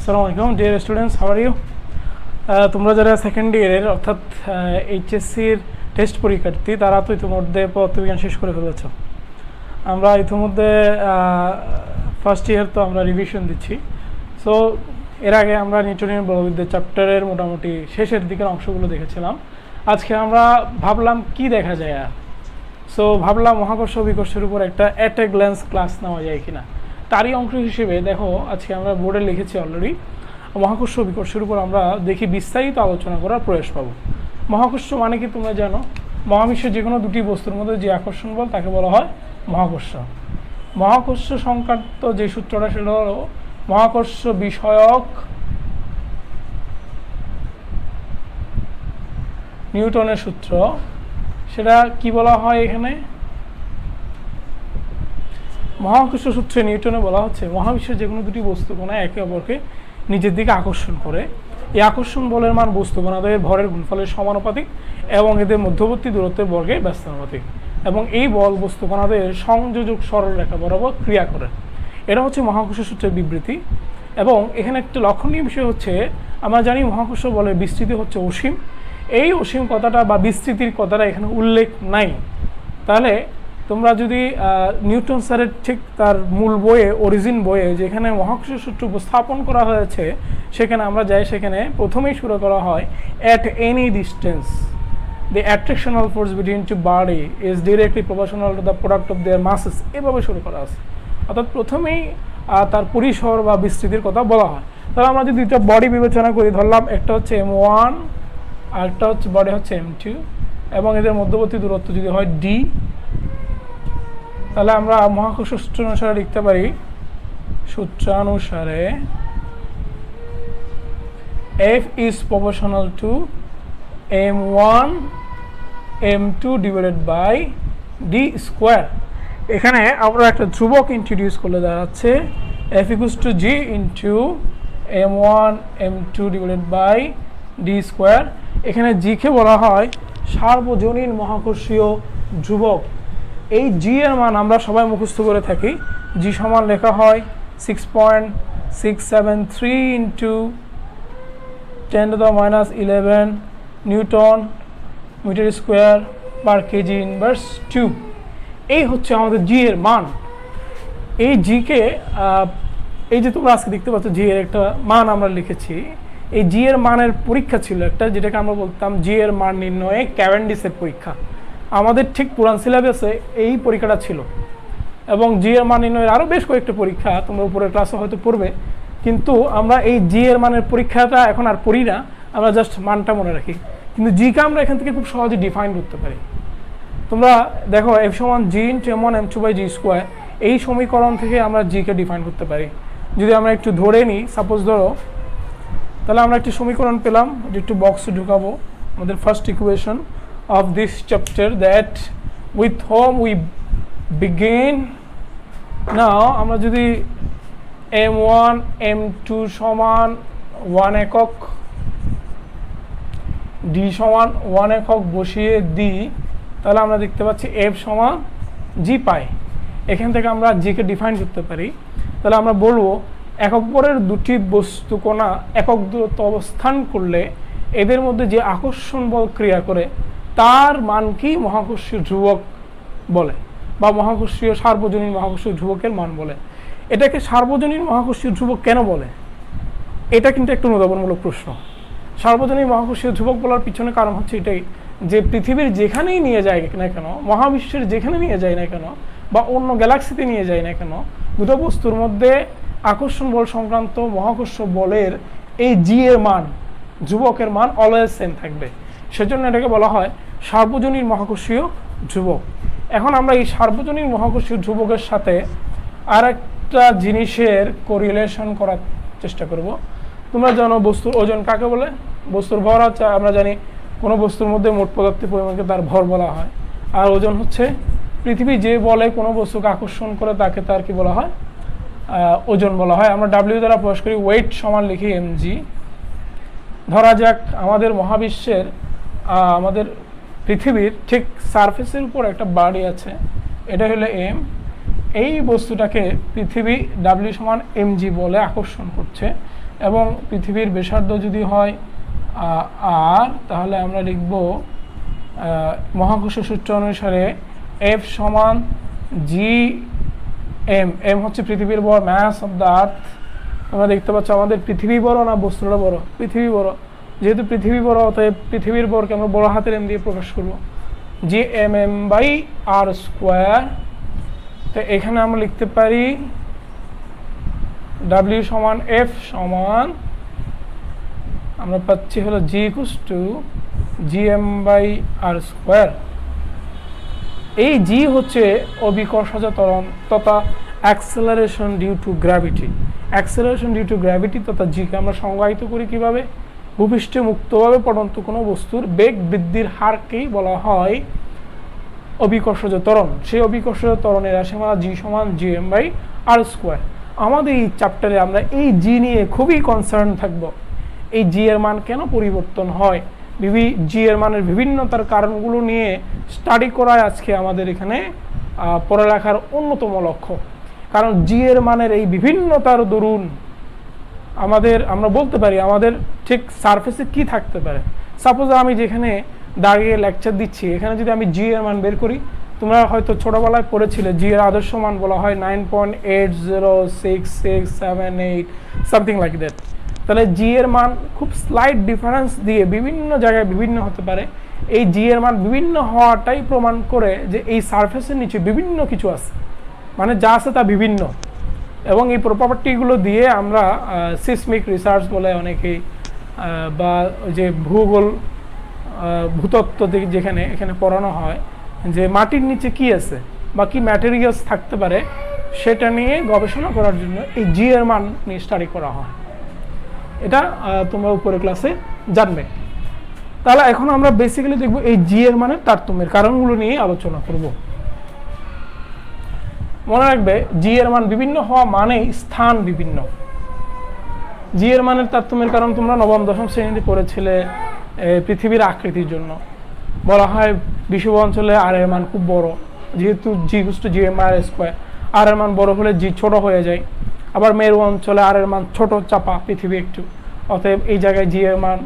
আসসালামু আলাইকুম dear students, how are you? তোমরা যারা সেকেন্ড ইয়ারের অর্থাৎ এইচএসসির টেস্ট পরীক্ষার্থী তারা তো ইতিমধ্যে পদার্থবিজ্ঞান শেষ করে ফেলেছ। আমরা ইতিমধ্যে ফার্স্ট ইয়ার তো আমরা রিভিশন দিচ্ছি। সো এর আগে আমরা নিউটনীয় বলবিদ্যা চ্যাপ্টারের মোটামুটি শেষের দিকের অংশগুলো দেখেছিলাম। আজকে আমরা ভাবলাম কি দেখা যায় আর সো ভাবলাম মহাকর্ষ বিকর্ষের উপর একটা অ্যাট এ গ্ল্যান্স ক্লাস নেওয়া যায় কিনা। তারই অংশ হিসেবে দেখো আজকে আমরা বোর্ডে লিখেছি অলরেডি মহাকর্ষ বিকর্ষের উপর আমরা দেখি বিস্তারিত আলোচনা করার প্রয়াস পাবো। মহাকর্ষ মানে কি তোমরা জানো? মহাবিশ্বের যে কোনো দুটি বস্তুর মধ্যে যে আকর্ষণ বল তাকে বলা হয় মহাকর্ষ। মহাকর্ষ সংক্রান্ত যে সূত্রটা সেটা হলো মহাকর্ষ বিষয়ক নিউটনের সূত্র। সেটা কি বলা হয় এখানে? মহাকর্ষ সূত্রে নিউটনে বলা হচ্ছে মহাবিশ্বের যে কোনো দুটি বস্তু কণা একে অপরকে নিজের দিকে আকর্ষণ করে। এই আকর্ষণ বলের মান বস্তু কণাদের ভরের গুণফলের সমানুপাতিক এবং এদের মধ্যবর্তী দূরত্বের বর্গের ব্যস্তানুপাতিক, এবং এই বল বস্তু কণাদের সংযোজক সরলরেখা বরাবর ক্রিয়া করে। এটা হচ্ছে মহাকর্ষ সূত্রের বিবৃতি। এবং এখানে একটা লক্ষণীয় বিষয় হচ্ছে আমরা জানি মহাকর্ষ বলের বিস্তৃতি হচ্ছে অসীম। এই অসীম কথাটা বা বিস্তৃতির কথাটা এখানে উল্লেখ নাই। তাহলে তোমরা যদি নিউটন স্যারের ঠিক তার মূল বইয়ে অরিজিন বইয়ে যেখানে মহাকর্ষ সূত্র উপস্থাপন করা হয়েছে সেখানে আমরা যাই, সেখানে প্রথমেই শুরু করা হয় at any distance the attractional force between two body is directly proportional to the product of their masses, এভাবে শুরু করা আছে। অর্থাৎ প্রথমেই তার পরিসর বা বিস্তৃতির কথা বলা হয়। তাহলে আমরা যদি দুটো বডি বিবেচনা করি, ধরলাম একটা হচ্ছে m1 আর একটা হচ্ছে বডি হচ্ছে m2 এবং এদের মধ্যবর্তী দূরত্ব যদি হয় d, তাহলে আমরা মহাকর্ষ সূত্র অনুসারে লিখতে পারি সূত্রানুসারে F is proportional to m1 m2 divided by d square। এখানে আমরা একটা ধ্রুবক ইন্ট্রোডিউস করলে দাঁড়াচ্ছে F equals to g into m1 m2 divided by d square। এখানে g কে বলা হয় সার্বজনীন মহাকর্ষীয় ধ্রুবক। এই g এর মান আমরা সবাই মুখস্থ করে থাকি। g সমান লেখা হয় 6.673 into 10 to the minus 11 newton metre square per kg inverse 2। এই হচ্ছে আমাদের জি এর মান। এই জি কে এই যে তোমরা আজকে দেখতে পাচ্ছ জি এর একটা মান আমরা লিখেছি। এই জি এর মানের পরীক্ষা ছিল একটা, যেটাকে আমরা বলতাম জি এর মান নির্ণয়ে ক্যাভেন্ডিসের পরীক্ষা। আমাদের ঠিক পুরান সিলেবাসে এই পরীক্ষাটা ছিল। এবং জি এর মান নির্ণয়ের আরও বেশ কয়েকটা পরীক্ষা তোমরা উপরের ক্লাসে হয়তো পড়বে, কিন্তু আমরা এই জি এর মানের পরীক্ষাটা এখন আর পড়ি না, আমরা জাস্ট মানটা মনে রাখি। কিন্তু জিকে আমরা এখান থেকে খুব সহজে ডিফাইন করতে পারি। তোমরা দেখো এফ সমান G into m1 m2 by G square, এই সমীকরণ থেকে আমরা জিকে ডিফাইন করতে পারি। যদি আমরা একটু ধরে নিই, সাপোজ ধরো, তাহলে আমরা একটি সমীকরণ পেলাম, একটু বক্সে ঢুকাবো আমাদের first equation of this chapter that with home we begin. Now আমরা যদি m1 m2 সমান 1 একক, d সমান 1 একক বসিয়ে দিই, তাহলে আমরা দেখতে পাচ্ছি f সমান g পাই। এখান থেকে আমরা g কে ডিফাইন করতে পারি। তাহলে আমরা বলবো একক ভরের দুটি বস্তু কণা একক দূরত্ব অবস্থান করলে এদের মধ্যে যে আকর্ষণ বল ক্রিয়া করে তার মান কি মহাকর্ষীয় ধ্রুবক বলে, বা মহাকর্ষীয় সার্বজনীন মহাকর্ষীয় ধ্রুবকের মান বলে। এটাকে সার্বজনীন মহাকর্ষীয় ধ্রুবক কেন বলে? এটা কিন্তু একটু অনুধাবনমূলক প্রশ্ন। সার্বজনীন মহাকর্ষীয় ধ্রুবক বলার পিছনে কারণ হচ্ছে এটাই যে পৃথিবীর যেখানেই নিয়ে যায় না কেন, মহাবিশ্বের যেখানে নিয়ে যায় না কেন, বা অন্য গ্যালাক্সিতে নিয়ে যায় না কেন, দুটো বস্তুর মধ্যে আকর্ষণ বল সংক্রান্ত মহাকর্ষ বলের এই জি এর মান, ধ্রুবকের মান অলওয়েজ সেম থাকবে। সেজন্য এটাকে বলা হয় সার্বজনীন মহাকর্ষীয় ধ্রুবক। এখন আমরা এই সার্বজনীন মহাকর্ষীয় ধ্রুবকের সাথে আর একটা জিনিসের কোরিলেশন করার চেষ্টা করব। তোমরা জানো বস্তুর ওজন কাকে বলে? বস্তুর ভর হচ্ছে, আমরা জানি কোনো বস্তুর মধ্যে মোট পদার্থের পরিমাণকে তার ভর বলা হয়। আর ওজন হচ্ছে পৃথিবী যে বলে কোনো বস্তুকে আকর্ষণ করে তাকে তার কি বলা হয়? ওজন বলা হয়। আমরা ডাব্লিউ দ্বারা প্রকাশ করি, ওয়েট সমান লিখি mg। ধরা যাক আমাদের মহাবিশ্বের আমাদের পৃথিবীর ঠিক সারফেসের উপর একটা বাড়ি আছে, এটা হলো m। এই বস্তুটাকে পৃথিবী ডাব্লিউ সমান mg বলে আকর্ষণ করছে, এবং পৃথিবীর ব্যাসার্ধ যদি হয় আর, তাহলে আমরা লিখব মহাকর্ষ সূত্র অনুসারে F সমান gm। m হচ্ছে পৃথিবীর ভর, ম্যাস অফ দ্য আর্থ। তোমরা দেখতে পাচ্ছ আমাদের পৃথিবী বড় না বস্তুটা বড়? পৃথিবী বড়। যেহেতু পৃথিবী বড়, অতএব পৃথিবীর ভরকে আমরা বড় হাতের m দিয়ে প্রকাশ করব, gmm/r²। তো এখানে আমরা লিখতে পারি w সমান f সমান আমরা পাচ্ছি হলো g = gm/r²। এই g হচ্ছে অভিকর্ষজ ত্বরণ তথা acceleration due to gravity. Acceleration due to gravity তথা g কে আমরা সংজ্ঞায়িত করি কিভাবে? ভূপৃষ্ঠে মুক্তভাবে পড়ন্ত কোনো বস্তুর বেগ বৃদ্ধির হারকেই বলা হয় অভিকর্ষজ ত্বরণ। সেই অভিকর্ষজ ত্বরণের রাশিমালা g সমান gm/r²। আমাদের এই চ্যাপ্টারে আমরা এই g নিয়ে খুবই কনসার্ন থাকব। এই g এর মান কেন পরিবর্তন হয়, g এর মানের বিভিন্নতার কারণগুলো নিয়ে স্টাডি করাই আজকে আমাদের এখানে পড়ালেখার অন্যতম লক্ষ্য। কারণ g এর মানের এই বিভিন্নতার দরুন আমরা বলতে পারি আমাদের ঠিক সারফেসে কি থাকতে পারে। সাপোজ আমি যেখানে দাঁড়িয়ে লেকচার দিচ্ছি, এখানে যদি আমি g এর মান বের করি, তোমরা হয়তো ছোটবেলায় পড়েছিলে g এর আদর্শ মান বলা হয় 9.806678 সামথিং লাইক দ্যাট। তাহলে g এর মান খুব স্লাইট ডিফারেন্স দিয়ে বিভিন্ন জায়গায় বিভিন্ন হতে পারে। এই g এর মান বিভিন্ন হওয়াটাই প্রমাণ করে যে এই সারফেসের নিচে বিভিন্ন কিছু আছে, মানে যা আছে তা বিভিন্ন। এবং এই প্রপার্টিগুলো দিয়ে আমরা সিসমিক রিসার্চ বলে অনেকেই, বা যে ভূতত্ত্ব যেখানে এখানে পড়ানো হয় যে মাটির নিচে কি আছে বা কি ম্যাটেরিয়ালস থাকতে পারে, সেটা নিয়ে গবেষণা করার জন্য এই g এর মান নিয়ে স্টাডি করা হয়। এটা তোমরা উপরে ক্লাসে জানবে। তাহলে এখন আমরা বেসিক্যালি দেখব এই g এর মানের তারতম্যের কারণগুলো নিয়ে আলোচনা করব। মনে রাখবে g এর মান বিভিন্ন হওয়া মানেই স্থান বিভিন্ন। g এর মানের তারতম্যের কারণ তোমরা নবম দশম শ্রেণীতে পড়েছিলে। পৃথিবীর আকৃতির জন্য বলা হয় বিষুব অঞ্চলে r এর মান খুব বড়, যেহেতু g = gm/r²। r এর মান বড় হলে g ছোট হয়ে যায়। আবার মেরু অঞ্চলে r এর মান ছোট, চাপা পৃথিবী একটু, অতএব এই জায়গায় g এর মান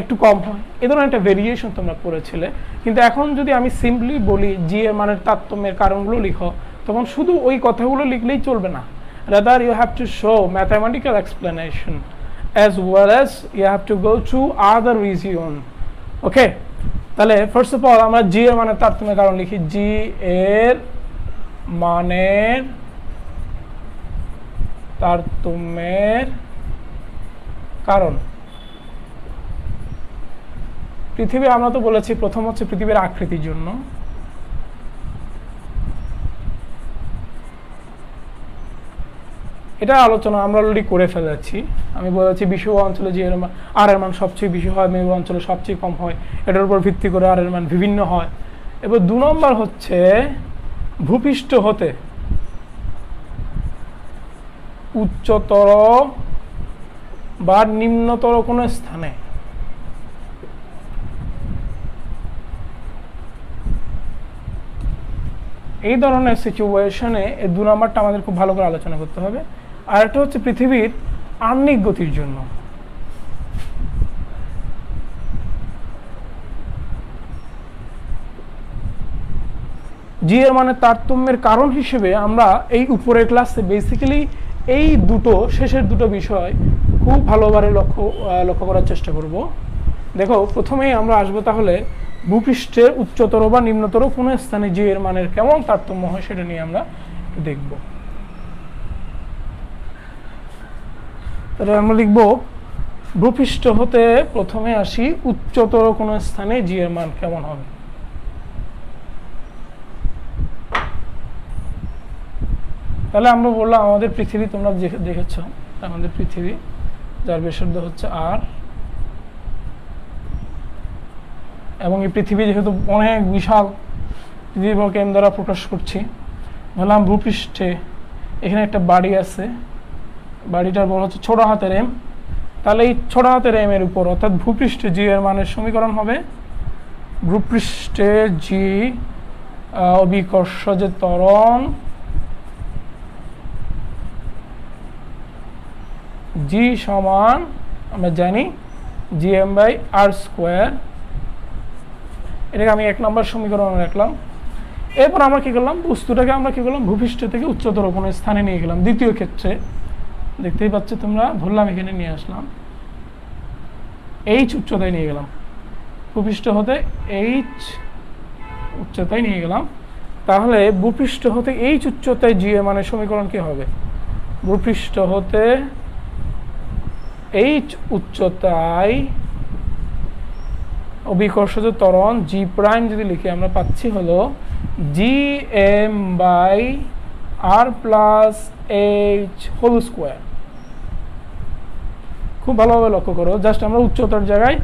একটু কম হয়। এ ধরনের একটা ভেরিয়েশন তোমরা পড়েছিলে। কিন্তু এখন যদি আমি সিম্পলি বলি g এর মানের তারতম্যের কারণগুলো লিখো, তখন শুধু ওই কথাগুলো লিখলেই চলবে না। Rather you have to show mathematical explanation as well as you have to go to other region. ওকে, তাহলে ফার্স্ট অফ অল আমরা g এর মানের তারতম্যের কারণ লিখি। g এর মানের তারতম্যের কারণ পৃথিবী, আমরা তো বলেছি প্রথম হচ্ছে পৃথিবীর আকৃতির জন্য। এটা আলোচনা আমরা অলরেডি করে ফেলেছি। আমি বলেছি বিষুব অঞ্চলে g এর মান r এর মান সবচেয়ে বেশি হয়, মেরু অঞ্চলে সবচেয়ে কম হয়। এটার উপর ভিত্তি করে r এর মান বিভিন্ন হয়। এবার 2 নম্বর হচ্ছে ভূপৃষ্ঠ হতে উচ্চতর বা নিম্নতর কোনো স্থানে এই ধরনের সিচুয়েশনে এই 2 নম্বরটা আমাদের খুব ভালো করে আলোচনা করতে হবে। আর একটা হচ্ছে পৃথিবীর আহ্নিক গতির জন্য। g এর মানে তারতম্যের কারণ হিসেবে আমরা এই উপরের ক্লাসে বেসিক্যালি এই শেষের দুটো বিষয় খুব ভালোভাবে লক্ষ্য করার চেষ্টা করব। দেখো, প্রথমেই আমরা আসবো তাহলে ভূপৃষ্ঠের উচ্চতর বা নিম্নতর কোনো স্থানে g এর মানের কেমন তারতম্য হয় সেটা নিয়ে আমরা দেখব। তাহলে আমরা লিখব ভূপৃষ্ঠ হতে প্রথমে আসি উচ্চতর কোনো স্থানে g এর মান কেমন হবে। তাহলে আমরা বললাম আমাদের পৃথিবী, তোমরা দেখেছ আমাদের পৃথিবী, যার ব্যাসার্ধ হচ্ছে r, এবং এই পৃথিবী যেহেতু অনেক বিশাল, পৃথিবীকে m দ্বারা প্রকাশ করছি। বললাম ভূপৃষ্ঠে এখানে একটা বাড়ি আছে, বাড়িটার বড় হচ্ছে ছোট হাতের m। তাহলে এই ছোট হাতের m এর উপর অর্থাৎ ভূপৃষ্ঠে g এর মানের সমীকরণ হবে ভূপৃষ্ঠে g অভিকর্ষজ ত্বরণ জি সমান আমরা জানি জিএম বাই আর স্কোয়ার, এটাকে আমি 1 নম্বর সমীকরণ রাখলাম। এরপর আমরা কি করলাম, বস্তুটাকে আমরা কি করলাম, ভূপৃষ্ঠ থেকে উচ্চতর কোনো স্থানে নিয়ে গেলাম। দ্বিতীয় ক্ষেত্রে দেখতেই পাচ্ছ তোমরা, ধরলাম এখানে নিয়ে আসলাম, এইচ উচ্চতায় নিয়ে গেলাম, ভূপৃষ্ঠ হতে এইচ উচ্চতায় নিয়ে গেলাম। তাহলে ভূপৃষ্ঠ হতে এইচ উচ্চতায় জি এ মানে সমীকরণ কি হবে, ভূপৃষ্ঠ হতে এইচ উচ্চতায় অভিকর্ষজ ত্বরণ জি প্রাইম যদি লিখি আমরা পাচ্ছি হলো G M by R plus H whole square. খুব ভালোভাবে লক্ষ্য করো, জাস্ট আমরা উচ্চতার জায়গায়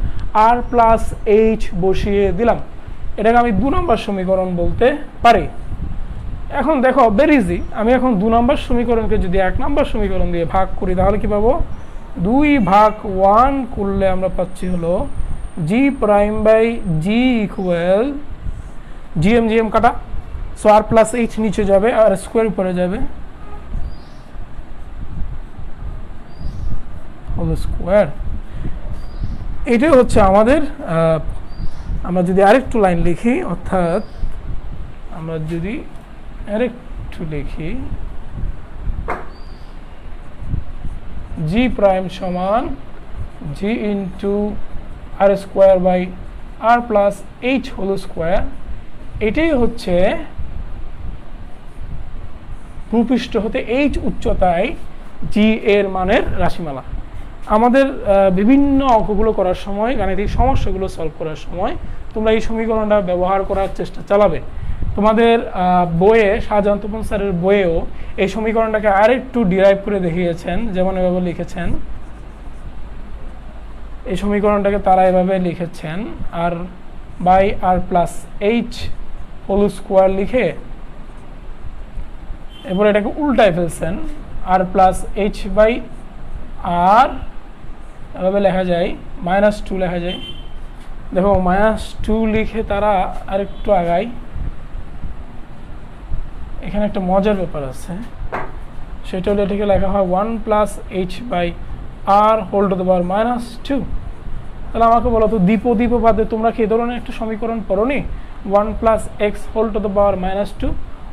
আর প্লাস এইচ বসিয়ে দিলাম, এটাকে আমি 2 নম্বর সমীকরণ বলতে পারি। এখন দেখো ভেরি ইজি, আমি এখন 2 নম্বর সমীকরণকে যদি 1 নম্বর সমীকরণ দিয়ে ভাগ করি তাহলে কি পাবো, 2/1 করলে আমরা পাচ্ছি হলো G prime by G equal GM GM কাটা, সো আর প্লাস এইচ নিচে যাবে আর স্কোয়ার উপরে যাবে হোল স্কোয়ার। এটাই হচ্ছে আমাদের, আমরা যদি আরেকটু লাইন লিখি, অর্থাৎ আমরা যদি আরেকটু লিখি জি প্রাইম সমান G into R square by R plus H whole square, এটাই হচ্ছে ভূপৃষ্ঠ হতে এইচ উচ্চতায় জি এর মানের রাশিমালা। আমাদের বিভিন্ন অঙ্কগুলো করার সময়, গাণিতিক সমস্যাগুলো সলভ করার সময় তোমরা এই সমীকরণটা ব্যবহার করার চেষ্টা চালাবে। তোমাদের বইয়ে, শাহজাহান তপন স্যারের বইয়েও এই সমীকরণটাকে আরেকটু ডিরাইভ করে দেখিয়েছেন, যেমন এভাবে লিখেছেন, এই সমীকরণটাকে তারা এভাবে লিখেছেন R by R plus H whole square লিখে এরপর এটাকে উল্টায় ফেলছেন, R plus H by R এভাবে লেখা যায়, -2 লেখা যায়। দেখো -2 লিখে তারা আরেকটু আগায়, এখানে একটা মজার ব্যাপার আছে, সেটা হলো এটাকে লেখা হয় 1 plus H by R whole to the power -2। তাহলে আমাকে বলো তো, দ্বিপদীপবাদে তোমরা কি ধরনের একটা সমীকরণ পড়োনি, 1 plus X whole to the power -2,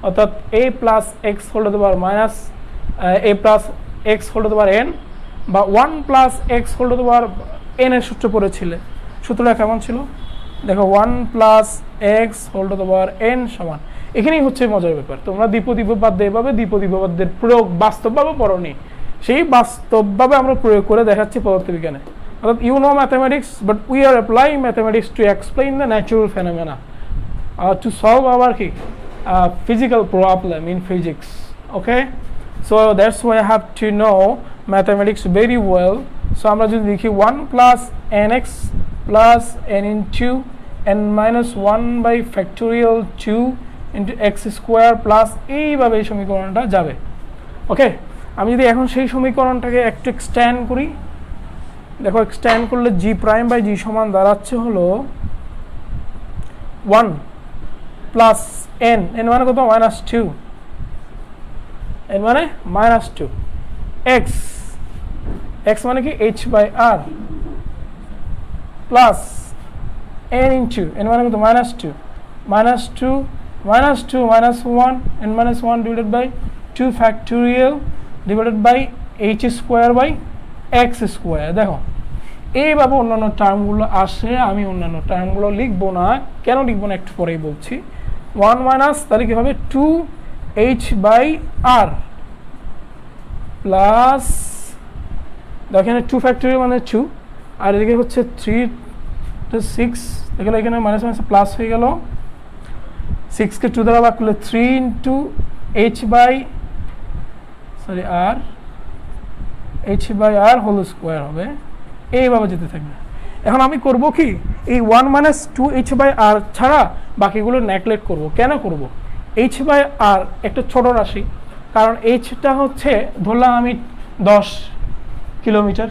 অর্থাৎ A plus X whole to the power A plus X whole to the power N, বা 1 plus X whole to the power N এর সূত্র পড়েছিলে। সূত্রটা কেমন ছিল দেখো, 1 plus X whole to the power N সমান, এখানেই হচ্ছে মজার ব্যাপার, তোমরা দ্বিপদীপবাদ্যে এভাবে দ্বিপদীপবাদ্যের প্রয়োগ বাস্তবভাবে পড়োনি, সেই বাস্তবভাবে আমরা প্রয়োগ করে দেখাচ্ছি পদার্থবিজ্ঞানে। অর্থাৎ you know mathematics, but we are applying mathematics to explain the natural phenomena, to solve our কি physical problem in physics. Okay, so that's why I have to know mathematics very well. So আমরা যদি লিখি 1 plus nx plus n into n minus 1 by factorial 2 into x square plus এইভাবে এই সমীকরণটা যাবে। ওকে, আমি যদি এখন সেই সমীকরণটাকে একটু এক্সটেন্ড করি, দেখো এক্সটেন্ড করলে জি প্রাইম বাই জি সমান দাঁড়াচ্ছে হলো 1 প্লাস n, n মানে কত, -2, n মানে -2, x, x মানে কি h by r plus n into n মানে কত, -2, -2, -2, -1, n minus 1 divided by 2 factorial divided by h square by x square। দেখো এইভাবে অন্যান্য টার্মগুলো আসে, আমি অন্যান্য টার্মগুলো লিখবো না, কেন লিখবো না একটু পরেই বলছি। 1 মাইনাস তাহলে কি হবে 2h বাই আর প্লাস, দেখেন 2 ফ্যাক্টরিয়াল মানে 2, আর এদিকে হচ্ছে 3 to 6, দেখলে এখানে মাইনাস মাইনাস প্লাস হয়ে গেল, 6 কে 2 দ্বারা ভাগ করলে 3 into h by R whole square হবে, এইভাবে যেতে থাকবে। এখন আমি করব কি, এই 1 মাইনাস 2h বাই আর ছাড়া বাকিগুলো নেগলেক্ট করব। কেন করব, h বাই আর একটা ছোট রাশি, কারণ এইচটা হচ্ছে ধরলাম আমি 10 কিলোমিটার,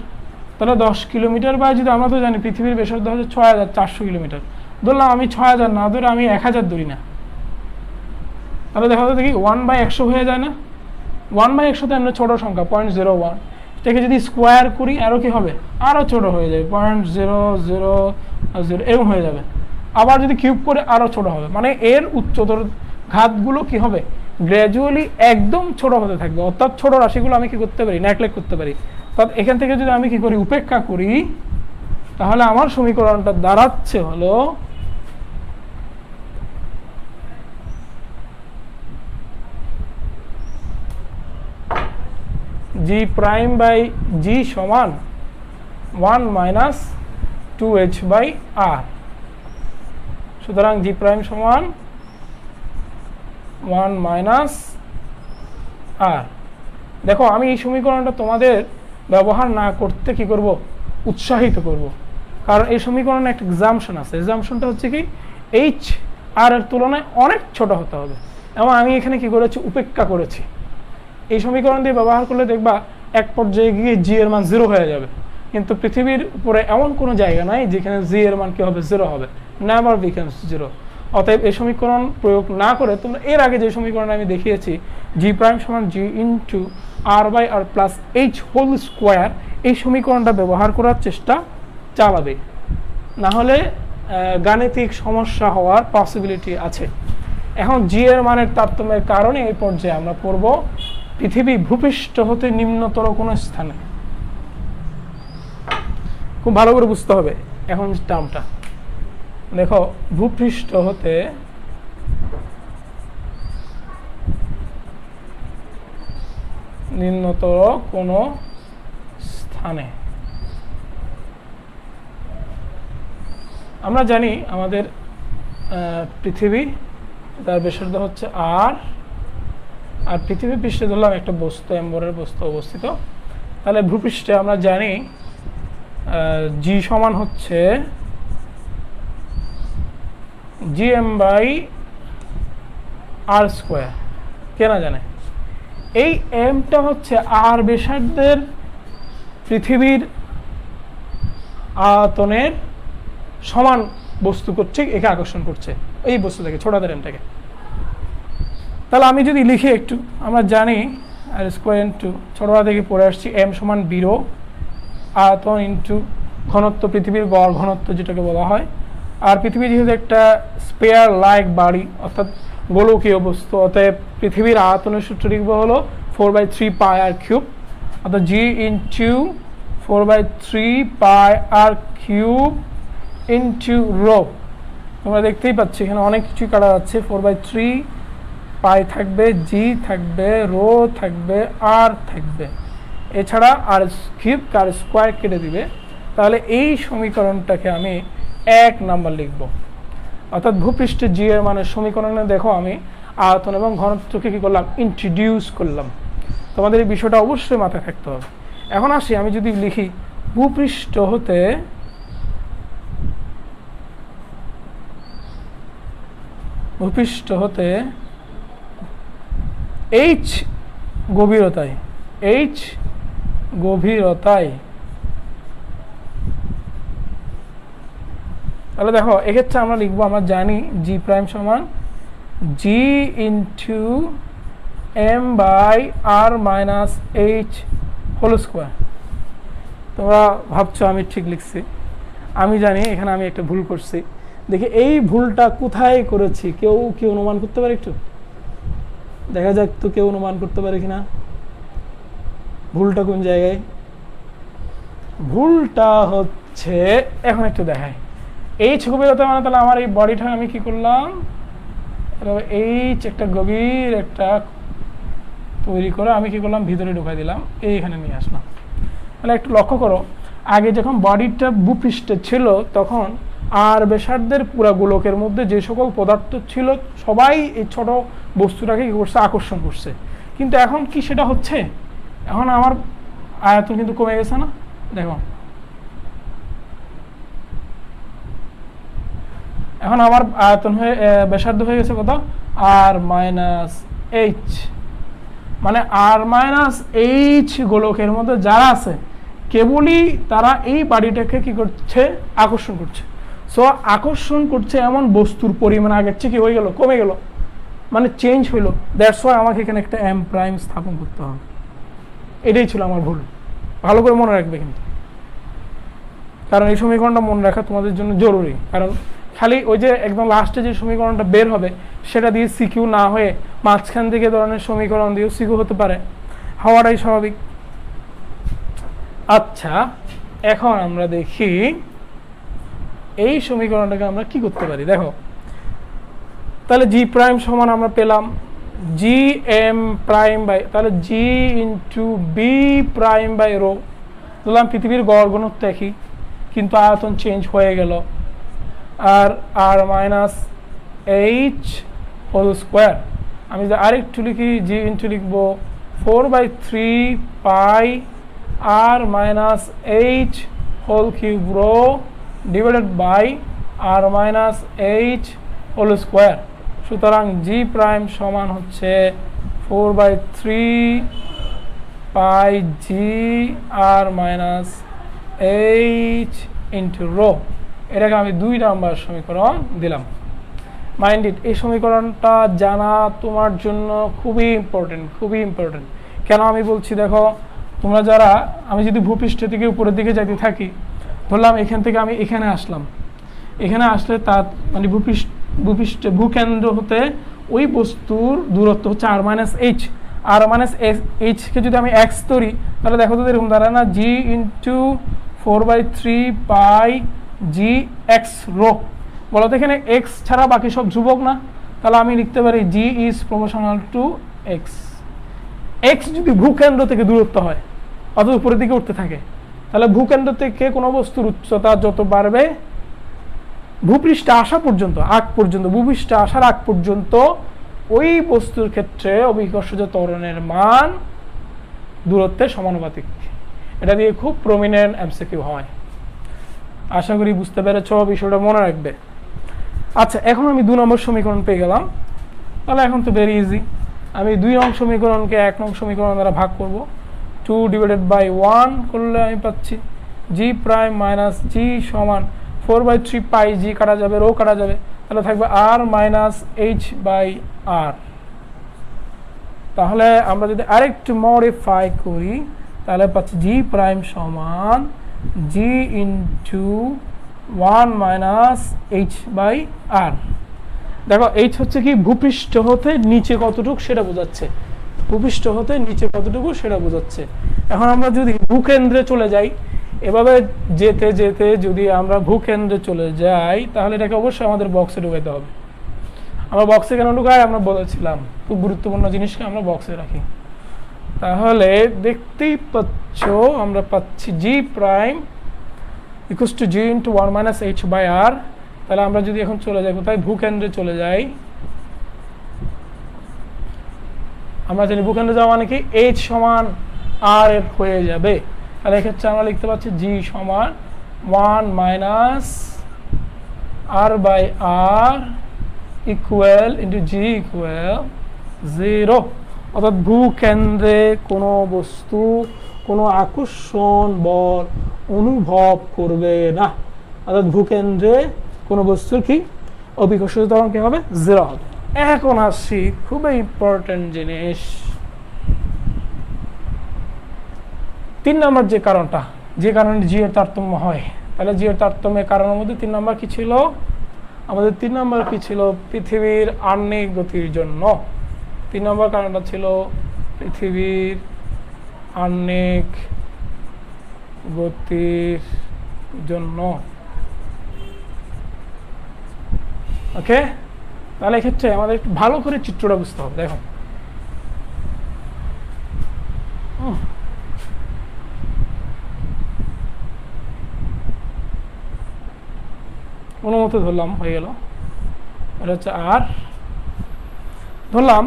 তাহলে 10 কিলোমিটার বা যদি আমরা তো জানি পৃথিবীর ব্যাসার্ধ হচ্ছে 6400 কিলোমিটার, ধরলাম আমি 6000 না ধরে আমি 1000 ধরি না, তাহলে দেখা যাচ্ছে কি 1/100 হয়ে যায় না, 1/100 তে আমরা ছোট সংখ্যা 0.01, এটাকে যদি স্কোয়ার করি আরও কি হবে, আরও ছোট হয়ে যাবে, 0.000 এরকম হয়ে যাবে। আবার যদি কিউব করে আরও ছোট হবে, মানে এর উচ্চতর ঘাতগুলো কি হবে, গ্র্যাজুয়ালি একদম ছোট হতে থাকবে। অর্থাৎ ছোট রাশিগুলো আমি কি করতে পারি, নেগলেক্ট করতে পারি। অর্থাৎ এখান থেকে যদি আমি কি করি, উপেক্ষা করি, তাহলে আমার সমীকরণটা দাঁড়াচ্ছে হলো জি প্রাইম বাই জি সমান 1 মাইনাস 2h বাই আর। সুতরাং জি প্রাইম সমান 1 মাইনাস আর। দেখো আমি এই সমীকরণটা তোমাদের ব্যবহার না করতে কি করব, উৎসাহিত করব, কারণ এই সমীকরণে একটা এক্সাম্পশন আছে। এক্সাম্পশনটা হচ্ছে কি, এইচ আর এর তুলনায় অনেক ছোট হতে হবে, এবং আমি এখানে কি করেছি, উপেক্ষা করেছি। এই সমীকরণ দিয়ে ব্যবহার করলে দেখবা এক পর্যায়ে গিয়ে জি এর মান 0 হয়ে যাবে, কিন্তু পৃথিবীর উপরে এমন কোনো জায়গা নাই যেখানে জি এর মান কি হবে, 0 হবে, নেভার বিকামস 0। অতএব এই সমীকরণ প্রয়োগ না করে তোমরা এর আগে যে সমীকরণ আমি দেখিয়েছি, জি প্রাইম সমান G into R by R plus H whole square, এই সমীকরণটা ব্যবহার করার চেষ্টা চালাবে, না হলে গাণিতিক সমস্যা হওয়ার পসিবিলিটি আছে। এখন জি এর মানের তারতম্যের কারণে এই পর্যায়ে আমরা পড়ব পৃথিবী ভূপৃষ্ঠ হতে নিম্নতর কোনো স্থানে। খুব ভালো করে বুঝতে হবে এখন টার্মটা। দেখো, ভূপৃষ্ঠ হতে নিম্নতর কোনো স্থানে, আমরা জানি আমাদের পৃথিবী, তার ব্যাসার্ধ হচ্ছে আর পৃথিবী পৃষ্ঠে ধরলাম একটা বস্তু, এম্বরের বস্তু অবস্থিত। তাহলে ভূপৃষ্ঠে আমরা জানি জি সমান হচ্ছে জিএম বাই আর স্কোয়ার। কে না জানে, এই এমটা হচ্ছে আর ব্যাসার্ধের পৃথিবীর আয়তনের সমান বস্তু কর্তৃক একে আকর্ষণ করছে, এই বস্তু থেকে ছোটদের এমটাকে। তাহলে আমি যদি লিখি একটু, আমরা জানি আর স্কোয়ার ইন্টু ছোটরা থেকে পড়ে আসছি এম সমান বিরো আয়তন ইন্টু ঘনত্ব, পৃথিবীর গড় ঘনত্ব যেটাকে বলা হয়। আর পৃথিবী যেহেতু একটা স্পেয়ার লাইক বাড়ি, অর্থাৎ গোলকীয় বস্তু, অতএব পৃথিবীর আয়তনের সূত্র লিখব হলো 4/3 পাই আর কিউব, অর্থাৎ জি ইন্টু 4/3 পাই আর কিউব ইন্টু রো। তোমরা দেখতেই পাচ্ছ এখানে অনেক কিছুই কাটা যাচ্ছে, 4/3 পাই থাকবে, জি থাকবে, রো থাকবে, আর থাকবে, এছাড়া আর কিউব আর স্কোয়ার কেটে দিবে। তাহলে এই সমীকরণটাকে আমি 1 নাম্বার লিখব। অর্থাৎ ভূপৃষ্ঠে জি এর মানের সমীকরণে দেখো আমি আয়তন এবং ঘনত্বকে কি করলাম, ইন্ট্রোডিউস করলাম। তোমাদের এই বিষয়টা অবশ্যই মাথায় থাকতে হবে। এখন আসি, আমি যদি লিখি ভূপৃষ্ঠ হতে এইচ গভীরতায়, তাহলে দেখো এক্ষেত্রে আমরা লিখবো, আমরা জানি জি প্রাইম সমান G into M by R minus H whole square. তোমরা ভাবছো আমি ঠিক লিখছি, আমি জানি এখানে আমি একটা ভুল করছি। দেখি এই ভুলটা কোথায় করেছি, কেউ কি অনুমান করতে পারে? একটু দেখা যাক তো, কেউ অনুমান করতে পারে কিনা ভুলটা কোন জায়গায়। ভুলটা হচ্ছে, এখন একটু দেখাই, এই গভীরতা মানে তাহলে আমার এই বডিটা আমি কি করলাম, এইচ একটা গভীর একটা তৈরি করে আমি কি করলাম, ভিতরে ঢুকাই দিলাম, এইখানে নিয়ে আসলাম। তাহলে একটু লক্ষ্য করো, আগে যখন বডিটা ভূপৃষ্ঠে ছিল তখন আর ব্যাসার্ধের পুরা গোলকের মধ্যে যে সকল পদার্থ ছিল সবাই এই ছোট বস্তুটাকে কি করছে, আকর্ষণ করছে। কিন্তু এখন কি সেটা হচ্ছে, এখন আমার আয়তন কিন্তু কমে গেছে না। দেখো এখন আমার আয়তন হয়ে ব্যাসার্ধ হয়ে গেছে কত, আর মাইনাস এইচ, মানে আর মাইনাস এইচ গোলকের মধ্যে যারা আছে কেবলই তারা এই বাড়িটাকে কি করছে, আকর্ষণ করছে। সো আকর্ষণ করছে এমন বস্তুর পরিমাণ আগের চেয়ে কি হয়ে গেল, কমে গেল, মানে চেঞ্জ হইলো। দ্যাটস ওয়াই আমাকে এখানে একটা এম প্রাইম স্থাপন করতে হবে। এটাই ছিল আমার ভুল। ভালো করে মনে রাখবে কিন্তু, কারণ এই সমীকরণটা মনে রাখা তোমাদের জন্য জরুরি। কারণ খালি ওই যে একদম লাস্টে যে সমীকরণটা বের হবে সেটা দিয়ে সিকিউ না হয়ে মাঝখান থেকে ধরনের সমীকরণ দিয়েও সিকিউ হতে পারে, হওয়াটাই স্বাভাবিক। আচ্ছা, এখন আমরা দেখি এই সমীকরণটাকে আমরা কি করতে পারি। দেখো, তাহলে জি প্রাইম সমান আমরা পেলাম জি এম প্রাইম বাই, তাহলে G into B prime by rho. ধরলাম পৃথিবীর গড় ঘনত্ব একই, কিন্তু আয়তন চেঞ্জ হয়ে গেল, আর R minus H whole square. আমি যদি আরেকটু লিখি, জি ইন্টু লিখবো 4/3 pi R minus H whole cube rho divided by R minus H whole square. সুতরাং জি প্রাইম সমান হচ্ছে 4/3 pi G R minus H into rho. এটাকে আমি 2 নাম্বার সমীকরণ দিলাম। মাইন্ড ইট, এই সমীকরণটা জানা তোমার জন্য খুবই ইম্পর্টেন্ট, খুবই ইম্পর্টেন্ট। কেন আমি বলছি, দেখো তোমরা যারা, আমি যদি ভূপৃষ্ঠ থেকে উপরের দিকে যাইতে থাকি, ধরলাম এখান থেকে আমি এখানে আসলাম, এখানে আসলে তার মানে ভূকেন্দ্র হতে ওই বস্তুর দূরত্ব হচ্ছে আর মাইনাস এইচ। আর মাইনাস এইচকে যদি আমি এক্স ধরি, তাহলে দেখো তো এরকম দাঁড়ায় না, জি ইন্টু 4/3 পাই জি এক্স রো। বলো তো এখানে এক্স ছাড়া বাকি সব ধ্রুবক না? তাহলে আমি লিখতে পারি G is proportional to X. X যদি ভূকেন্দ্র থেকে দূরত্ব হয়, অথবা উপরের দিকে উঠতে থাকে, তাহলে ভূকেন্দ্র থেকে কোনো বস্তুর উচ্চতা যত বাড়বে, ভূপৃষ্ঠে আসা পর্যন্ত, আগ পর্যন্ত, ভূপৃষ্ঠে আসার আগ পর্যন্ত ওই বস্তুর ক্ষেত্রে অভিকর্ষজ ত্বরণের মান দূরত্বের সমানুপাতিক। এটা দিয়ে খুব প্রমিনেন্ট এমসিকিউ হয়। আশা করি বুঝতে পেরেছ, বিষয়টা মনে রাখবে। আচ্ছা, এখন আমি 2 নম্বর সমীকরণ পেয়ে গেলাম। তাহলে এখন তো ভেরি ইজি, আমি 2 নং সমীকরণকে 1 নং সমীকরণ দ্বারা ভাগ করব। 2 ডিভাইডেড বাই 1 করলে আমি পাচ্ছি জি প্রাইম মাইনাস জি সমান 4/3 পাই জি কাটা যাবে, রো কাটা যাবে, তাহলে থাকবে আর মাইনাস এইচ বাই আর। তাহলে আমরা যদি আরেকটু মডিফাই করি, তাহলে পাচ্ছি জি প্রাইম সমান G into 1 minus H by আর। দেখো এইচ হচ্ছে কি, ভূপৃষ্ঠ হতে নিচে কতটুকু সেটা বোঝাচ্ছে, ভূপৃষ্ঠ হতে নিচে কতটুকু সেটা বোঝাচ্ছে। এখন আমরা যদি ভূকেন্দ্রে চলে যাই, এভাবে যেতে যেতে যদি আমরা ভূকেন্দ্রে চলে যাই, তাহলে এটাকে অবশ্যই আমাদের বক্সে ঢুকাইতে হবে। আমরা বক্সে কেন ঢুকাই আমরা বলেছিলাম, খুব গুরুত্বপূর্ণ জিনিসকে আমরা বক্সে রাখি। তাহলে দেখতেই পাচ্ছ আমরা পাচ্ছি G prime equals to G into 1 minus H by R. তাহলে আমরা যদি এখন চলে যাই কোথায়, ভূকেন্দ্রে চলে যাই, আমরা জানি ভূকেন্দ্রে যাওয়া মানে কি এইচ সমান আর এর হয়ে যাবে। তাহলে এক্ষেত্রে আমরা লিখতে পাচ্ছি জি সমান 1 minus R by R equal into G equal 0। অর্থাৎ ভূকেন্দ্রে কোনো বস্তু কোনো আকর্ষণ বল অনুভব করবে না, অর্থাৎ ভূকেন্দ্রে কোনো বস্তুর কি অভিকর্ষজ ত্বরণ কি হবে, 0 হবে। এখন আসছি খুবই ইম্পর্টেন্ট জিনিস, 3 নম্বর যে কারণটা, যে কারণে জি এর তারতম্য হয়। তাহলে জি এর তারতম্যের কারণের মধ্যে 3 নম্বর কি ছিল আমাদের? 3 নম্বর কি ছিল? পৃথিবীর আহ্নিক গতির জন্য। 3 নম্বর কারণটা ছিল পৃথিবীর আহ্নিক গতির জন্য। ওকে, তাহলে এক্ষেত্রে আমাদের একটু ভালো করে চিত্রটা বুঝতে হবে। দেখো, কোনো মতো ধরলাম, হয়ে গেল, এটা হচ্ছে আর, ধরলাম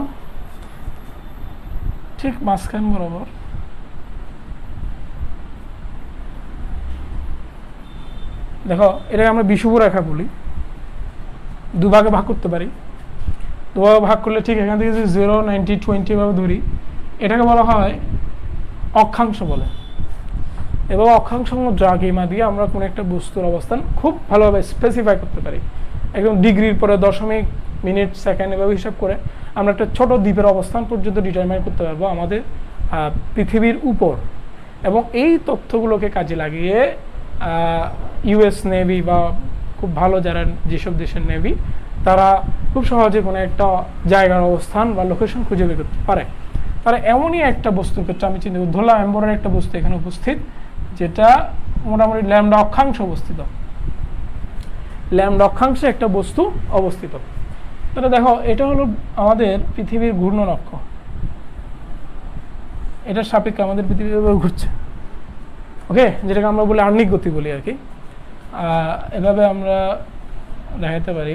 ঠিক মাঝখান বরাবর দেখো, এটাকে আমরা বিষুব রেখা বলি, দুভাগে ভাগ করতে পারি। দুভাগে ভাগ করলে ঠিক এখান থেকে যদি 0, 90, 20 ভাবে ধরি, এটাকে বলা হয় অক্ষাংশ বলে। এবং অক্ষাংশ দ্রাঘিমা দিয়ে আমরা কোনো একটা বস্তুর অবস্থান খুব ভালোভাবে স্পেসিফাই করতে পারি। একদম ডিগ্রির পরে দশমিক, মিনিট, সেকেন্ড এভাবে হিসাব করে আমরা একটা ছোট দ্বীপের অবস্থান পর্যন্ত ডিটারমাইন করতে পারবো আমাদের পৃথিবীর উপর। এবং এই তথ্যগুলোকে কাজে লাগিয়ে ইউএস নেভি বা খুব ভালো যারা যেসব দেশের নেভি তারা খুব সহজে কোনো একটা জায়গার অবস্থান বা লোকেশন খুঁজে বের করতে পারে। তারা এমনই একটা বস্তুর ক্ষেত্রে আমি চিন্তা করি, ধরলাম এম্বরের একটা বস্তু এখানে উপস্থিত, যেটা মোটামুটি ল্যামডা অক্ষাংশ অবস্থিত, ল্যামডা অক্ষাংশে একটা বস্তু অবস্থিত। তাহলে দেখো এটা হলো আমাদের পৃথিবীর ঘূর্ণন অক্ষ, এটার সাপেক্ষে আমাদের পৃথিবী ঘুরছে, ওকে, যেটাকে আমরা বলি আহ্নিক গতি বলি আর কি। এভাবে আমরা দেখাতে পারি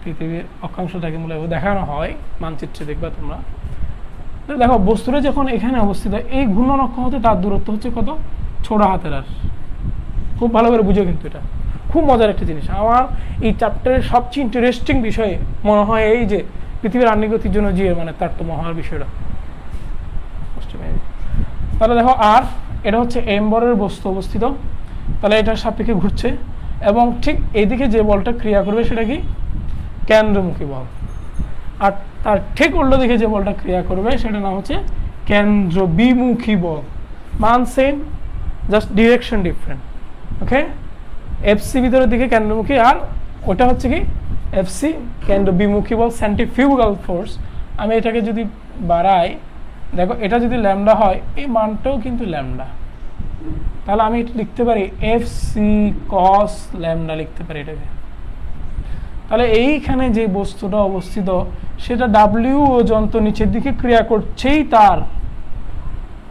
পৃথিবীর অক্ষাংশটাকে মূলত দেখানো হয় মানচিত্রে, দেখবা তোমরা। দেখো বস্তুটা যখন এখানে অবস্থিত, এই ঘূর্ণন অক্ষ হতে তার দূরত্ব হচ্ছে কত, ছোট হাতের আর। খুব ভালো করে বুঝো কিন্তু, এটা খুব মজার একটা জিনিস। আমার এই চ্যাপ্টারের সবচেয়ে ইন্টারেস্টিং বিষয় মনে হয় এই যে পৃথিবীর আহ্নিক গতির জন্য যে মানে তারতম্য হওয়ার বিষয়টা। তাহলে দেখো আর এটা হচ্ছে এম্বরের বস্তু অবস্থিত, তাহলে এটার সাপেক্ষে ঘুরছে এবং ঠিক এইদিকে যে বলটা ক্রিয়া করবে সেটা কি, কেন্দ্রমুখী বল। আর তার ঠিক উল্টো দিকে যে বলটা ক্রিয়া করবে সেটার নাম হচ্ছে কেন্দ্র বিমুখী বল। মান সেম, জাস্ট ডিরেকশন ডিফারেন্ট, ওকে। এফসি ভিতরের দিকে কেন্দ্রমুখী, আর ওটা হচ্ছে কি এফসি কেন্দ্র বিমুখী বল, সেন্ট্রিফিউগাল ফোর্স। আমি এটাকে যদি বাড়াই, দেখো এটা যদি ল্যামডা হয়, এই মানটাও কিন্তু ল্যামডা, তাহলে আমি এটা লিখতে পারি এফসি কস ল্যামডা লিখতে পারি এটাকে। তাহলে এইখানে যে বস্তুটা অবস্থিত সেটা ডাব্লিউ ওজন তো নিচের দিকে ক্রিয়া করছেই তার,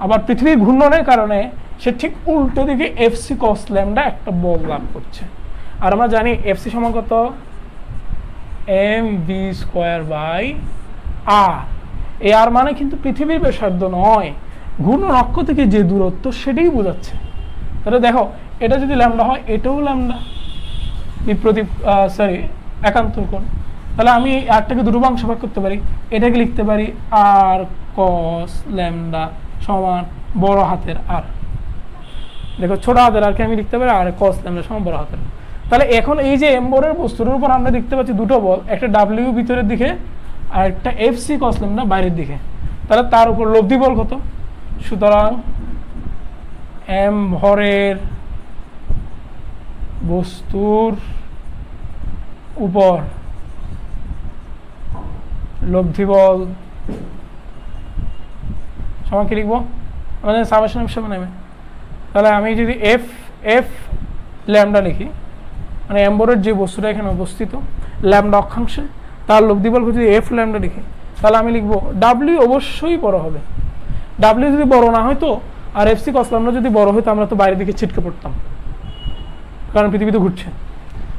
আবার পৃথিবীর ঘূর্ণনের কারণে সে ঠিক উল্টো দিকে এফসি কস ল্যামডা একটা বল লাভ করছে। আর আমরা জানি এফসি সমান কত, এম ভি স্কোয়ার বাই আর। এই আর মানে কিন্তু পৃথিবীর ব্যাসার্ধ নয়, ঘূর্ণন অক্ষ থেকে যে দূরত্ব সেটাই বোঝাচ্ছে। তাহলে দেখো এটা যদি ল্যামডা হয়, এটাও ল্যামডা, বিপ্রতীপ একান্তর কোণ। তাহলে আমি আরটাকে দুটো অংশ ভাগ করতে পারি, এটাকে লিখতে পারি আর কস ল্যামডা সমান বড় হাতের আর। দেখো ছোট হাতের আরকে আমি লিখতে পারি আর কস ল্যামডা সমান বড় হাতের। তাহলে এখন এই যে এম্বরের বস্তুর উপর আমরা দেখতে পাচ্ছি দুটো বল, একটা ডাব্লিউ ভিতরের দিকে আর একটা এফসি কস ল্যামডা বাইরের দিকে। তাহলে তার উপর লব্ধি বল কত, সুতরাং এম ভরের বস্তুর উপর লব্ধি বল সমান কি লিখবো, মানে সামেশন হিসেবে নেবে। তাহলে আমি যদি এফ এফ ল্যামডা লিখি, মানে এম্বরের যে বস্তুটা এখানে অবস্থিত ল্যামডা অক্ষাংশে, তার লব্ধি বল যদি এফ ল্যামডা লিখি, তাহলে আমি লিখবো ডাব্লিউ অবশ্যই বড় হবে। ডাব্লিউ যদি বড় না হয়তো আর এফসি কস ল্যামডা যদি বড় হতো, আমরা তো বাইরের দিকে ছিটকে পড়তাম, কারণ পৃথিবীতে ঘুরছে।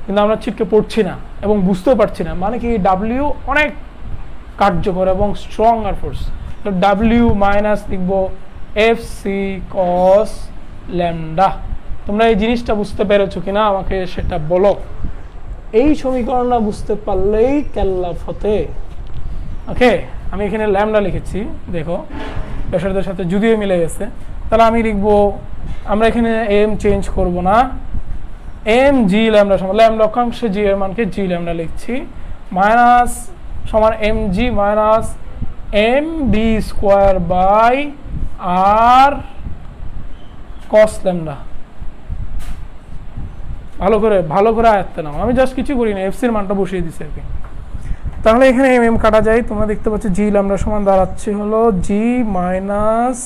কিন্তু আমরা ছিটকে পড়ছি না এবং বুঝতেও পারছি না, মানে কি ডাব্লিউ অনেক কার্যকর এবং স্ট্রং আর ফোর্স। তো ডাব্লিউ মাইনাস লিখবো এফ সি কস ল্যামডা। তোমরা এই জিনিসটা বুঝতে পেরেছো কিনা আমাকে সেটা বলো। এই সমীকরণটা বুঝতে পারলেই কেল্লা ফতে, ওকে। আমি এখানে ল্যামডা লিখেছি, দেখো ব্যাসার্ধের সাথে যদিও মিলে গেছে। তাহলে আমি লিখবো, আমরা এখানে এম চেঞ্জ করব না, এম জি ল্যামডা সমান ল্যামডা অক্ষাংশে জি এর মানকে জি ল্যামডা লিখছি, মাইনাস সমান M G minus M B square by R cos lambda. ভালো করে আয়ত্তে নাও, আমি জাস্ট কিছু করি না, এফসির মানটা বসিয়ে দিচ্ছি আর কি। তাহলে এখানে এম এম কাটা যায়, তোমরা দেখতে পাচ্ছ জি ল্যামডা সমান দাঁড়াচ্ছে হলো G minus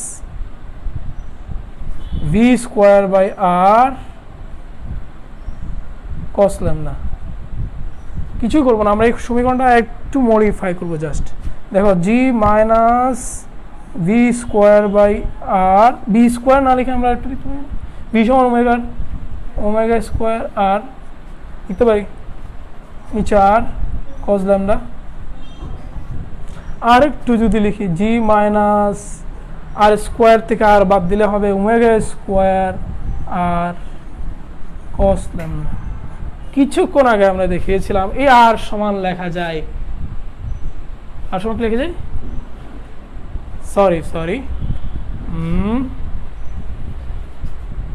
V square by R cos lambda. কিছুই করবো না, আমরা এই সমীকরণটা একটু মডিফাই করবো জাস্ট। দেখো G minus V square by R, V square না লিখে আমরা একটু লিখতে পারি ভি সমান ওমেগা স্কোয়ার আর লিখতে পারি, নিচে আর কস ল্যামডা। আর একটু যদি লিখি জি মাইনাস আর স্কোয়ার থেকে আর বাদ দিলে হবে ওমেগা স্কোয়ার আর কস ল্যামডা। কিছুক্ষণ আগে আমরা দেখিয়েছিলাম এই আর সমান লেখা যায়, আর সমান লিখে যায়, সরি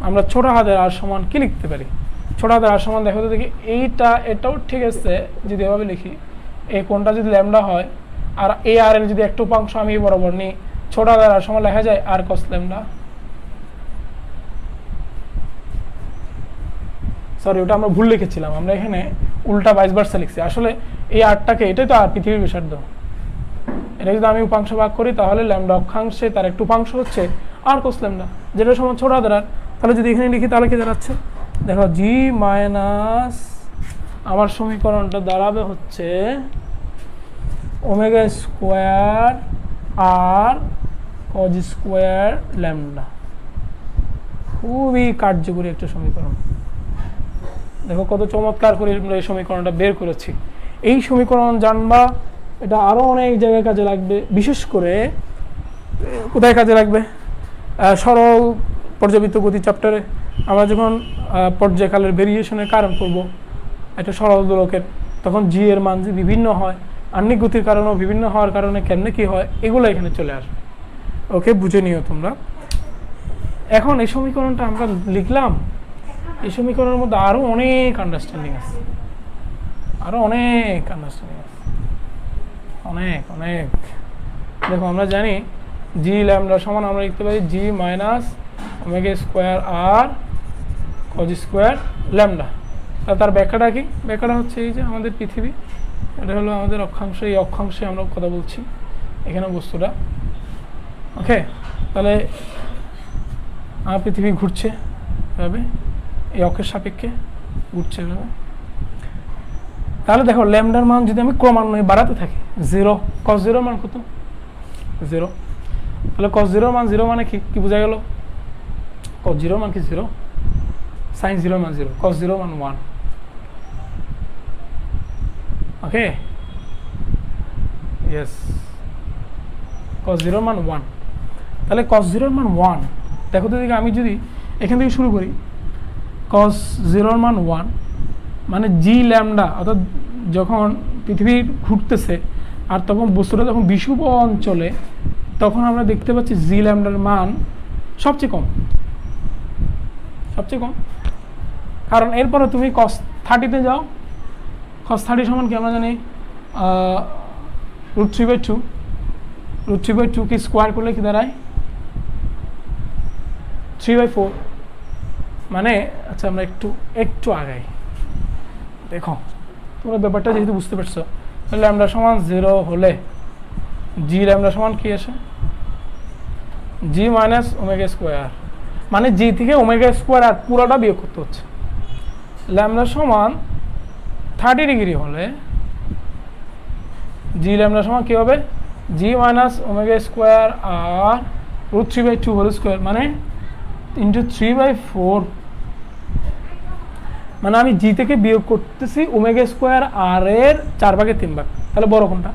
আমরা ছোট হাতের আর সমান কি লিখতে পারি, ছোট হাতের আর সমান দেখো তো দেখি, এটাও ঠিক আছে যদি এভাবে লিখি, এই কোনটা যদি ল্যামডা হয় আর এই আর এর যদি একটা উপাংশ আমি বরাবর নিই, ছোট হাতের আর সমান লেখা যায় আর কস ল্যামডা। সরি ওটা আমরা ভুল লিখেছিলাম, আমরা এখানে উল্টা ভাইস ভার্সা লিখছি। আসলে এই আরটাকে, এটাই তো আর পৃথিবীর ব্যাসার্ধ, এটা যদি আমি উপাংশ ভাগ করি তাহলে ল্যামডা অক্ষাংশে তার একটু উপাংশ হচ্ছে আর কোস ল্যামডা, যেটা সমান ছোট হাতের আর। তাহলে যদি এখানে লিখি তাহলে কি দাঁড়াচ্ছে দেখো, জি মাইনাস আমার সমীকরণটা দাঁড়াবে হচ্ছে ওমেগা স্কোয়ার আর কজ স্কোয়ার ল্যামডা। খুবই কার্যকরী একটা সমীকরণ। দেখো কত চমৎকার করে আমরা এই সমীকরণটা বের করেছি। এই সমীকরণ জানবা, এটা আরও অনেক জায়গায় কাজে লাগবে। বিশেষ করে কোথায় কাজে লাগবে? সরল পর্যাবৃত্ত গতি চ্যাপ্টারে আমরা যখন পর্যায়কালের ভেরিয়েশনের কারণ করব একটা সরল দোলকের, তখন জি এর মান যে বিভিন্ন হয়, আহ্নিক গতির কারণেও বিভিন্ন হওয়ার কারণে কেমনে কী হয়, এগুলো এখানে চলে আসবে। ওকে, বুঝে নিও তোমরা। এখন এই সমীকরণটা আমরা লিখলাম, এই সমীকরণের মধ্যে আরও অনেক আন্ডারস্ট্যান্ডিং আছে, আরও অনেক আন্ডারস্ট্যান্ডিং আছে, অনেক অনেক। দেখো আমরা জানি জি ল্যামডা সমান আমরা লিখতে পারি জি মাইনাস ওমেগা স্কোয়ার আর কজ স্কোয়ার ল্যামডা। তার ব্যাখ্যাটা কি? ব্যাখ্যাটা হচ্ছে এই যে আমাদের পৃথিবী, এটা হলো আমাদের অক্ষাংশ, এই অক্ষাংশে আমরা কথা বলছি এখানে বস্তুটা। ওকে, তাহলে আমার পৃথিবী ঘুরছে এভাবে, এই অক্ষের সাপেক্ষে ঘুরছে এভাবে। তাহলে দেখো ল্যামডার মান যদি আমি ক্রমান্বয়ে বাড়াতে থাকি, 0 cos 0 মান কত? 0। তাহলে cos 0 মান 0 মানে কি বোঝা গেল? cos 0 মান কি 0, sin 0 মান 0, cos 0 মান 1। ওকে, ইয়েস, cos 0 মান 1। তাহলে cos 0 মান 1, দেখো তো আমি যদি এখান থেকে শুরু করি, cos 0 মান 1 মানে জি ল্যামডা, অর্থাৎ যখন পৃথিবী ঘুরতেছে আর তখন বস্তুটা যখন বিষুব অঞ্চলে, তখন আমরা দেখতে পাচ্ছি জি ল্যামডার মান সবচেয়ে কম, সবচেয়ে কম। কারণ এরপরে তুমি cos 30-তে যাও, cos 30 সমান কি আমরা জানি √3/2, √3/2 কি স্কোয়ার করলে কি দাঁড়ায় 3/4। মানে আচ্ছা আমরা একটু আগাই, দেখো তোমরা ব্যাপারটা যেহেতু বুঝতে পারছো, ল্যামডা সমান 0 হলে জি ল্যামডা সমান কি আসে? জি মাইনাস ওমেগা স্কোয়ার, মানে জি থেকে ওমেগা স্কোয়ার আর পুরোটা বিয়োগ করতে হচ্ছে। ল্যামডা সমান 30 ডিগ্রি হলে জি ল্যামডা সমান কী হবে? জি মাইনাস ওমেগা স্কোয়ার আর √3/2 হোল স্কোয়ার, মানে ইন্টু 3/4। মানে আমি জি থেকে বিয়োগ করতেছি ওমেগা স্কোয়ার আর এর 4/3। তাহলে বড় কোনটা?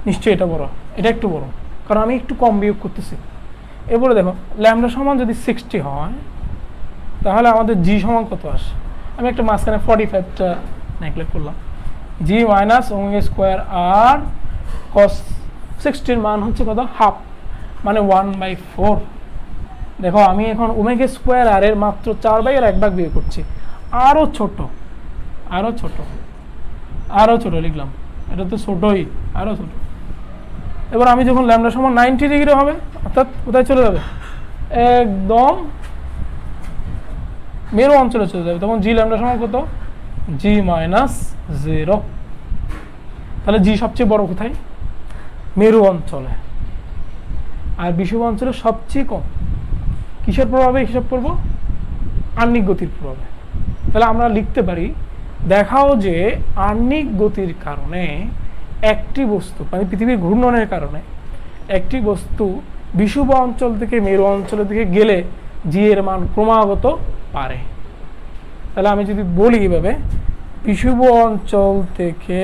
নিশ্চয়ই এটা বড়, এটা একটু বড়, কারণ আমি একটু কম বিয়োগ করতেছি। এরপরে দেখো ল্যামডা সমান যদি 60 হয়, তাহলে আমাদের জি সমান কত আসে? আমি একটা মাঝখানে 45টা নেগলেক্ট করলাম। জি মাইনাস ওমেগা স্কোয়ার আর cos 60-র মান হচ্ছে কত? হাফ, মানে 1/4। দেখো আমি এখন ওমেগা স্কোয়ার আর এর মাত্র 4/1 বিয়োগ করছি, আরও ছোট, আরও ছোট, আরও ছোট লিখলাম, এটা তো ছোটই, আরও ছোট। এবার আমি যখন ল্যামডা সমান 90 ডিগ্রি হবে, অর্থাৎ কোথায় চলে যাবে? একদম মেরু অঞ্চলে চলে যাবে, তখন জি ল্যামডা সমান কত? জি মাইনাস 0। তাহলে জি সবচেয়ে বড় কোথায়? মেরু অঞ্চলে। আর বিষুব অঞ্চলে সবচেয়ে কম। কিসের প্রভাবে হিসাব করব? আহ্নিক গতির প্রভাবে। তাহলে আমরা লিখতে পারি, দেখাও যে আহ্নিক গতির কারণে একটি বস্তু, মানে পৃথিবীর ঘূর্ণনের কারণে একটি বস্তু বিষুব অঞ্চল থেকে মেরু অঞ্চলের দিকে গেলে জি এর মান ক্রমাগত বাড়ে। তাহলে আমি যদি বলি এভাবে, বিষুব অঞ্চল থেকে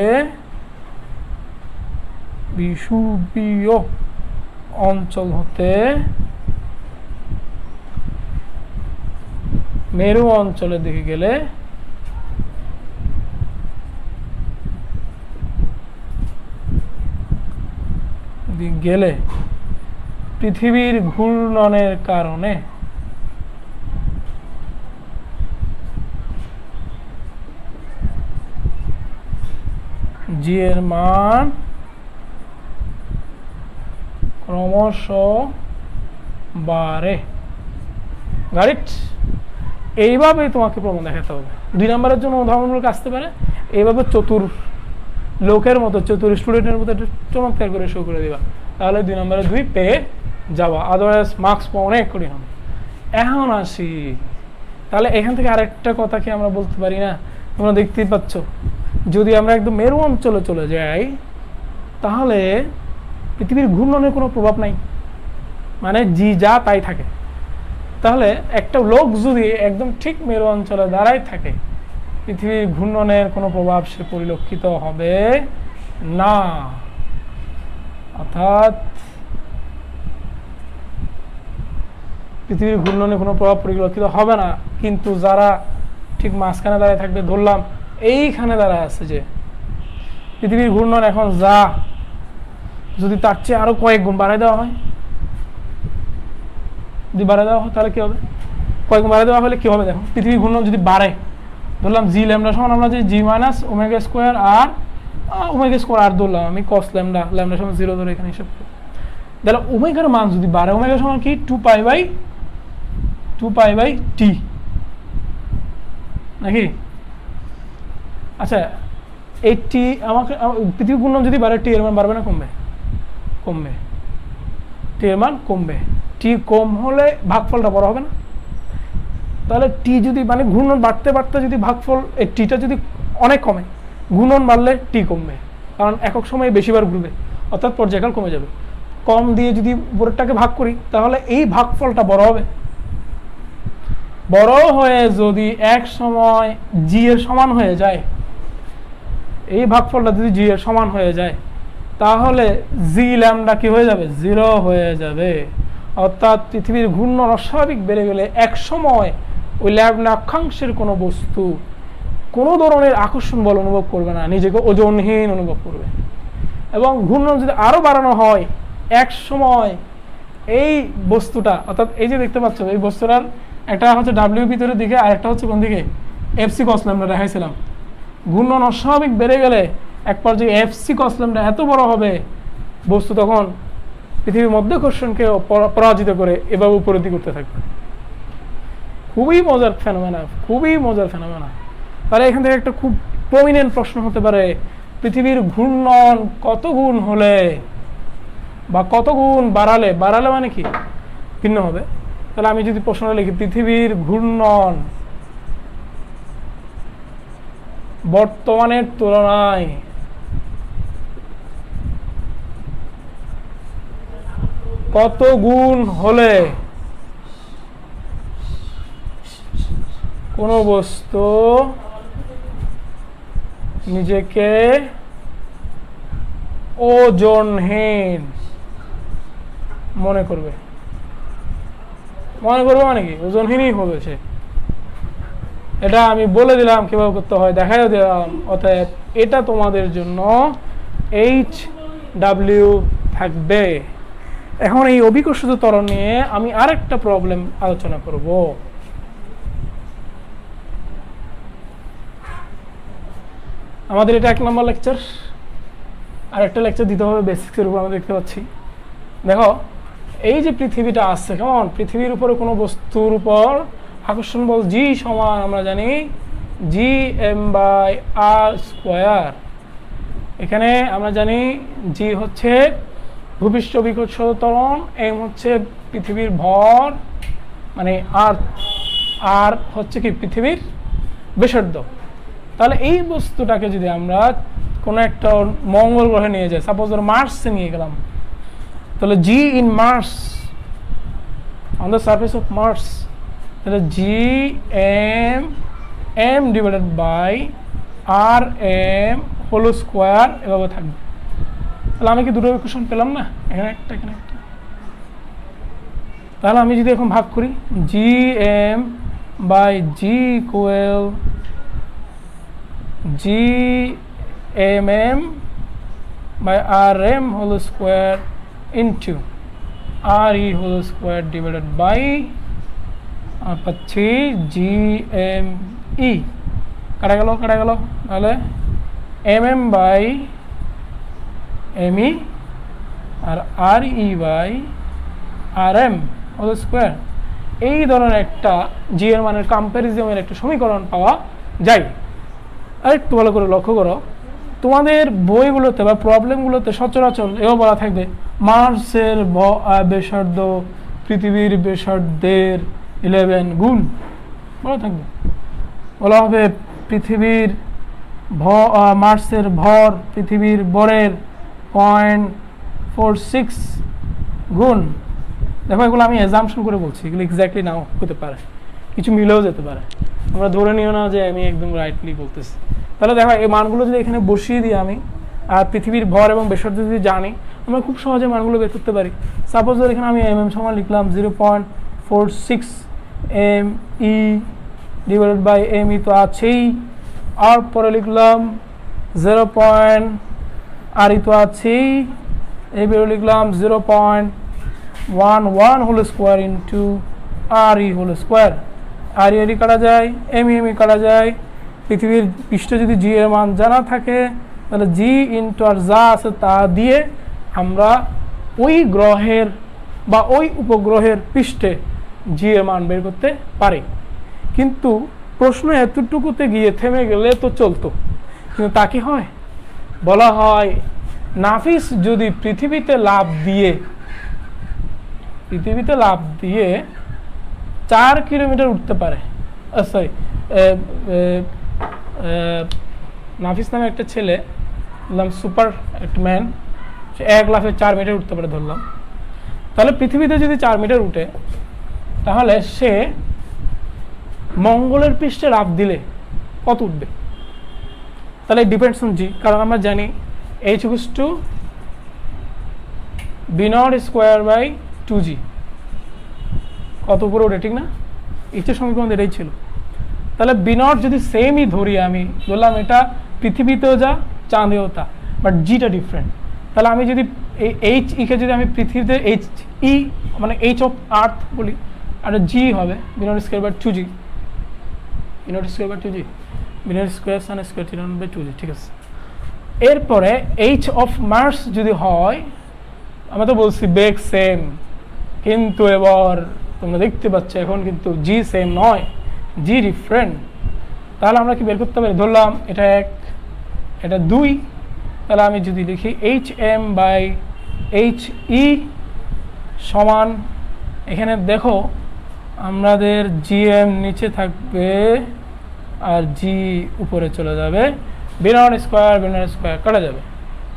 বিষুবীয় অঞ্চল হতে মেরু অঞ্চলের দিকে গেলে পৃথিবীর ঘূর্ণনের কারণে জি এর মান ক্রমশ বাড়ে। গাড়িট এইভাবে তোমাকে প্রমাণ দেখাতে হবে। 2 নম্বরের জন্য উদাহরণমূলক আসতে পারে, এইভাবে চতুর লোকের মতো, চতুর স্টুডেন্টের মতো চমৎকার করে শো করে দিবা, তাহলে 2 নম্বরে 2 পেয়ে যাওয়া, আদারওয়াইজ মার্কস পাওয়া অনেক কঠিন হবে। এখন আসি, তাহলে এখান থেকে আরেকটা কথা কি আমরা বলতে পারি না? তোমরা দেখতেই পাচ্ছ, যদি আমরা একদম মেরু অঞ্চলে চলে যাই তাহলে পৃথিবীর ঘূর্ণনের কোনো প্রভাব নাই, মানে জি যা তাই থাকে। তাহলে একটা লোক যদি একদম ঠিক মেরু অঞ্চলে দাঁড়াই থাকে, পৃথিবীর ঘূর্ণনের কোনো প্রভাব সে পরিলক্ষিত হবে না। অর্থাৎ পৃথিবীর ঘূর্ণনে কোনো প্রভাব পরিলক্ষিত হবে না। কিন্তু যারা ঠিক মাঝখানে দাঁড়ায় থাকবে, ধরলাম এইখানে দাঁড়ায় আছে যে পৃথিবীর ঘূর্ণন এখন যা, যদি তার চেয়ে আরো কয়েক গুণ বাড়াই দেওয়া হয়, যদি বাড়াই দেওয়া হয় তাহলে কি হবে? কয়েক গুণ বাড়াই দেওয়া হলে কি হবে? দেখো, পৃথিবীর ঘূর্ণন যদি বাড়ে, ধরলাম জি ল্যামডা সমান আমরা যে জি মাইনাস ওমেগা স্কোয়ার আর ওমেগা স্কোয়ার আর ধরলাম আমি কস ল্যামডা, ল্যামডা সমান 0 ধরে এখানে হিসাব করি, তাহলে ওমেগার মান যদি বাড়ে, ওমেগা সমান কি 2 পাই বাই টি নাকি? আচ্ছা, এই টি আমাকে পৃথিবীর ঘূর্ণন যদি বাড়ে, টি এর মান বাড়বে না কমবে? কমবে। টি এর মান কমবে। টি কম হলে ভাগফলটা বড় হবে না? তাহলে টি যদি মানে ঘূর্ণন বাড়তে বাড়তে যদি ভাগফল এই টিটা যদি অনেক কমে, ঘূর্ণন বাড়লে টি কমবে, কারণ একক সময়ে বেশিবার ঘুরবে, অর্থাৎ পর্যায়কাল কমে যাবে। কম দিয়ে যদি উপরেরটাকে ভাগ করি তাহলে এই ভাগফলটা বড় হবে। বড় হয়ে যদি এক সময় জি এর সমান হয়ে যায়, এই ভাগফলটা যদি জি এর সমান হয়ে যায়, তাহলে জি ল্যামডা কি হয়ে যাবে? 0 হয়ে যাবে। অর্থাৎ পৃথিবীর ঘূর্ণন অস্বাভাবিক বেড়ে গেলে এক সময় ওই ল্যামডা অক্ষাংশের কোনো বস্তু কোনো ধরনের আকর্ষণ বল অনুভব করবে না, নিজেকে ওজনহীন অনুভব করবে। এবং ঘূর্ণন যদি আরো বাড়ানো হয়, এক সময় এই বস্তুটা, অর্থাৎ এই যে দেখতে পাচ্ছ এই বস্তুটার একটা হচ্ছে ডাব্লিউ ভিতরের দিকে আর একটা হচ্ছে কোন দিকে? এফসি কস ল্যামডা দেখাইছিলাম। ঘূর্ণন অস্বাভাবিক বেড়ে গেলে এক পর্যায়ে এফসি কস ল্যামডা এত বড় হবে, বস্তু তখন পৃথিবীর মধ্যাকর্ষণকে পরাজিত করে এভাবে উপলব্ধি করতে থাকবে। খুবই মজার ফেনোমেনা, খুবই মজার ফেনোমেনা। তাহলে এখান থেকে একটা খুব প্রমিনেন্ট প্রশ্ন হতে পারে, পৃথিবীর ঘূর্ণন কত গুণ হলে বা কত গুণ বাড়ালে, বাড়ালে মানে কি ভিন্ন হবে। তাহলে আমি যদি প্রশ্নটা লিখি, পৃথিবীর ঘূর্ণন বর্তমানের তুলনায় কত গুণ হলে কোন বস্তু নিজেকে ওজনহীন মনে করবে? মনে করবে মানে কি? ওজনহীনই হয়েছে। এটা আমি বলে দিলাম কিভাবে করতে হয়, দেখাইও দিলাম। অতএব এটা তোমাদের জন্য HW থাকবে। এখন এই অভিকর্ষিত ত্বরণ নিয়ে আমি আরেকটা প্রবলেম আলোচনা করব। আমাদের এটা 1 নম্বর লেকচার, আর একটা লেকচার দিতে হবে বেসিক্সের উপর। আমরা দেখতে পাচ্ছি, দেখো এই যে পৃথিবীটা আছে, কেমন পৃথিবীর উপরে কোনো বস্তুর উপর আকর্ষণ বল জি সমান আমরা জানি Gm/r²। এখানে আমরা জানি জি হচ্ছে ভূপৃষ্ঠ অভিকর্ষিত ত্বরণ, এম হচ্ছে পৃথিবীর ভর মানে আর হচ্ছে কি পৃথিবীর ব্যাসার্ধ। তাহলে এই বস্তুটাকে যদি আমরা কোনো একটা মঙ্গল গ্রহে নিয়ে যাই, সাপোজ ধরো মার্সে নিয়ে গেলাম, তাহলে G in Mars on the surface of Mars, তাহলে Gm divided by Rm whole square এভাবে থাকবে। তাহলে আমি কি দুটো ইকুয়েশন পেলাম না? এখানে একটা, এখানে একটা। তাহলে আমি যদি এখন ভাগ করি, Gm/G equal Gmm/Rm whole square into Re whole square divided by পাচ্ছি Gme। কাটা গেল, তাহলে mm/me আর Re/Rm হোল স্কোয়ার এই ধরনের একটা জি এর মানের কম্প্যারিজনের একটা সমীকরণ পাওয়া যায়। আর একটু ভালো করে লক্ষ্য করো, তোমাদের বইগুলোতে বা প্রবলেমগুলোতে সচরাচর এও বলা থাকবে মার্সের ব্যাসার্ধ পৃথিবীর ব্যাসার্ধের 11 গুণ বলা থাকবে। বলা হবে পৃথিবীর মার্সের ভর পৃথিবীর ভরের 0.46 গুণ। দেখো এগুলো আমি অ্যাজাম্পশন করে বলছি, এগুলো এক্স্যাক্টলি নাও হতে পারে, কিছু মিলেও যেতে পারে, আমরা ধরে নিও না যে আমি একদম রাইটলি বলতেছি। তাহলে দেখো এই মানগুলো যদি এখানে বসিয়ে দিই আমি, আর পৃথিবীর ভর এবং ব্যাসার্ধ যদি জানি, আমরা খুব সহজে মানগুলো বের করতে পারি। সাপোজ ধর এখানে আমি সমান লিখলাম 0.46 ME ডিভাইডেড বাই ME তো আছেই, আর পরে লিখলাম 0. আর তো আছেই, এবারে লিখলাম 0.11 whole square into RE whole square. RE কাটা যায়, ME কাটা যায়। পৃথিবীর পৃষ্ঠে যদি জি এর মান জানা থাকে তাহলে জি ইন্টু আর যা আছে তা দিয়ে আমরা ওই গ্রহের বা ওই উপগ্রহের পৃষ্ঠে জি এর মান বের করতে পারি। কিন্তু প্রশ্ন এতটুকুতে গিয়ে থেমে গেলে তো চলতো, কিন্তু তা কি হয়? বলা হয় নাফিস যদি পৃথিবীতে লাফ দিয়ে 4 কিলোমিটার উঠতে পারে, সরি নাফিস নামে একটা ছেলে, বললাম সুপার একটা ম্যান, সে 1 লাফে 4 মিটার উঠতে পারে ধরলাম, তাহলে পৃথিবীতে যদি 4 মিটার উঠে তাহলে সে মঙ্গলের পৃষ্ঠে লাফ দিলে কত উঠবে? তাহলে ডিপেন্ডস অন জি, কারণ আমরা জানি H equals to B0 square by 2G। কত উপরে ওঠে, ঠিক না? ইচ্ছা সমীকরণ এটাই ছিল। তাহলে B0 যদি সেমই ধরি, আমি বললাম এটা পৃথিবীতেও যা চাঁদেও তা, বাট জিটা ডিফারেন্ট। তাহলে আমি যদি এইচ ইকে যদি আমি পৃথিবীতে এইচ ই মানে এইচ অফ আর্থ বলি, আর জি হবে B0 square by 2G, B0 square by 2G, B0 square sun square 3 by 2G, ঠিক আছে। এরপরে এইচ অফ মার্স যদি হয়, আমরা তো বলছি বেগ সেম, কিন্তু এবার তোমরা দেখতে পাচ্ছ এখন কিন্তু জি সেম নয়, জি ডিফারেন্ট। তাহলে আমরা কি বের করতে পারি? ধরলাম এটা 1, এটা 2, তাহলে আমি যদি লিখি HM বাই HE সমান, এখানে দেখো আমাদের GM নিচে থাকবে আর জি উপরে চলে যাবে, B0 স্কোয়ার কাটা যাবে।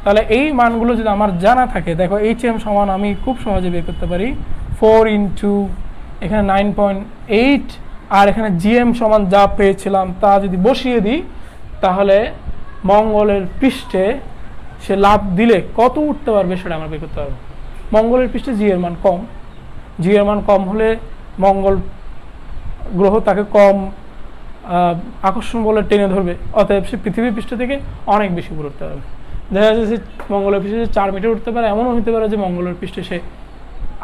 তাহলে এই মানগুলো যদি আমার জানা থাকে, দেখো HM সমান আমি খুব সহজে বের করতে পারি 4 ইন্টু এখানে 9.8, আর এখানে GM সমান যা পেয়েছিলাম তা যদি বসিয়ে দিই, তাহলে মঙ্গলের পৃষ্ঠে সে লাফ দিলে কত উঠতে পারবে সেটা আমরা বের করতে পারবো। মঙ্গলের পৃষ্ঠে জি এর মান কম, জি এর মান কম হলে মঙ্গল গ্রহ তাকে কম আকর্ষণ বলে টেনে ধরবে, অতএব সে পৃথিবীর পৃষ্ঠ থেকে অনেক বেশি উপরে উঠতে পারবে। দেখা যাচ্ছে মঙ্গলের পৃষ্ঠে 4 মিটার উঠতে পারে, এমনও হতে পারে যে মঙ্গলের পৃষ্ঠে সে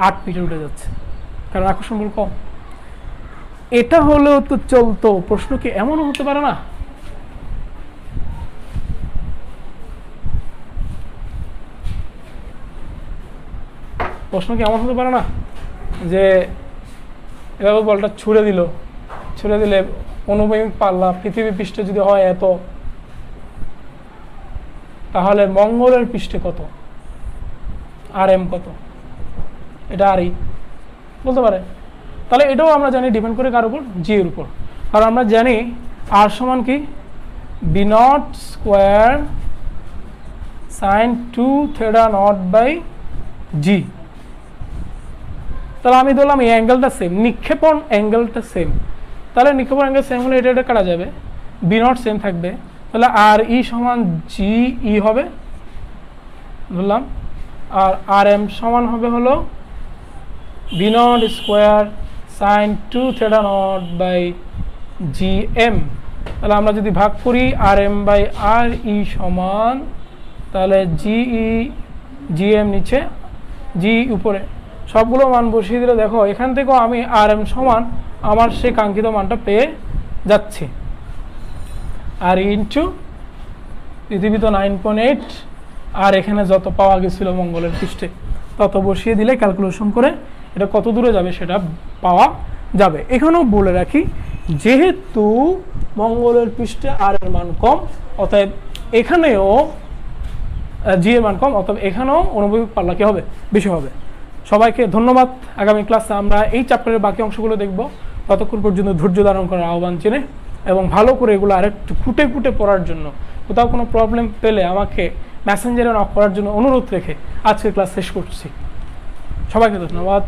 8 মিটার উঠে যাচ্ছে, কারণ আকর্ষণ বল কম। এটা হলেও তো চলতো, প্রশ্ন কি এমনও হতে পারে না? প্রশ্ন কি এমন হতে পারে না যে এভাবে বলটা ছুড়ে দিলে অনুভূমিক পাল্লা পৃথিবী পৃষ্ঠে যদি হয় এত, তাহলে মঙ্গলের পৃষ্ঠে কত, RM কত, এটা RE বলতে পারে। তাহলে এটাও আমরা জানি ডিপেন্ড করে কার উপর? জি এর উপর। কারণ আমরা জানি আর সমান কি B0 স্কোয়ার সাইন 2θ0 বাই জি। তাহলে আমি ধরলাম এই অ্যাঙ্গেলটা সেম, নিক্ষেপণ অ্যাঙ্গেলটা সেম, তাহলে নিক্ষেপণ অ্যাঙ্গেল সেম হলে এটা কাটা যাবে, B0 সেম থাকবে, তাহলে RE সমান GE হবে ধরলাম, আর RM সমান হবে হলো B0 square sine 2θ0 by GM। তাহলে আমরা যদি ভাগ করি RM বাই RE সমান, তাহলে GM নিচে, জি উপরে, সবগুলো মান বসিয়ে দিলে দেখো এখান থেকেও আমি RM সমান আমার সে কাঙ্ক্ষিত মানটা পেয়ে যাচ্ছি। আর ইন্টু পৃথিবী তো 9.8, আর এখানে যত পাওয়া গেছিল মঙ্গলের পৃষ্ঠে তত বসিয়ে দিলে ক্যালকুলেশন করে এটা কত দূরে যাবে সেটা পাওয়া যাবে। এখানেও বলে রাখি, যেহেতু মঙ্গলের পৃষ্ঠে আর এর মান কম, অতএব এখানেও জি এর মান কম, অতএব এখানেও অনুভূমিক পাল্লা কি হবে? বেশি হবে। সবাইকে ধন্যবাদ। আগামী ক্লাসে আমরা এই চ্যাপ্টারের বাকি অংশগুলো দেখব। ততক্ষণ পর্যন্ত ধৈর্য ধারণ করার আহ্বান জেনে এবং ভালো করে এগুলো আরেকটু খুঁটে খুঁটে পড়ার জন্য, কোথাও কোনো প্রবলেম পেলে আমাকে মেসেঞ্জারে নক করার জন্য অনুরোধ রেখে আজকের ক্লাস শেষ করছি। সবাইকে ধন্যবাদ।